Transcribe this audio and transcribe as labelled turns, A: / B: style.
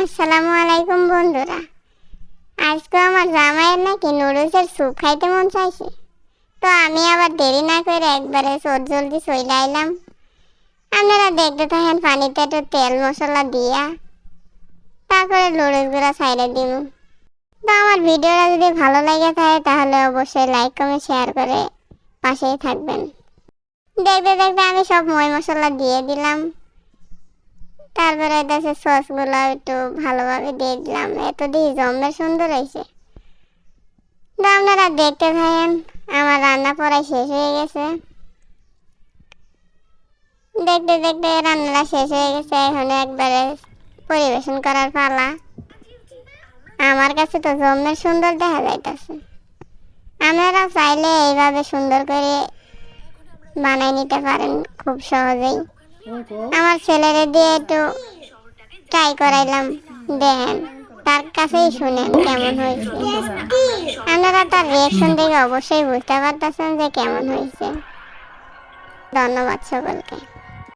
A: আসসালামু আলাইকুম বন্ধুরা। আজকে আমার জামাইয়ের নাকি নুডলসের স্যুপ খাইতে মন চাইছে, তো আমি আবার দেরি না করে একবারে জলদি চলে আইলাম। আপনারা দেখতে থাকেন, পানিতে একটু তেল মশলা দিয়া তারপরে নুডলসগুলো ছাইড়ে দিব। তো আমার ভিডিওটা যদি ভালো লাগে থাকে তাহলে অবশ্যই লাইক কমেন্ট শেয়ার করে পাশেই থাকবেন। দেখতে দেখতে আমি সব ময় মশলা দিয়ে দিলাম, তারপরে দেশে সসগুলো একটু ভালোভাবে দিয়ে দিলাম। এত দিয়ে জমে সুন্দর হয়েছে। তো আপনারা দেখতে থাকেন, আমার রান্না প্রায় শেষ হয়ে গেছে। দেখতে দেখতে রান্নাটা শেষ হয়ে গেছে, এখন একবারে পরিবেশন করার পালা। আমার কাছে তো জমে সুন্দর দেখা যাইতেছে। আপনারা চাইলে এইভাবে সুন্দর করে বানাই নিতে পারেন খুব সহজেই। আমার ছেলেরে দিয়ে একটু ট্রাই করাইলাম, দেখেন তার কাছেই শুনেন কেমন হয়েছে। আপনারা তার রিয়াকশন দেখে অবশ্যই বুঝতে পারতেছেন যে কেমন হয়েছে। ধন্যবাদ সকলকে।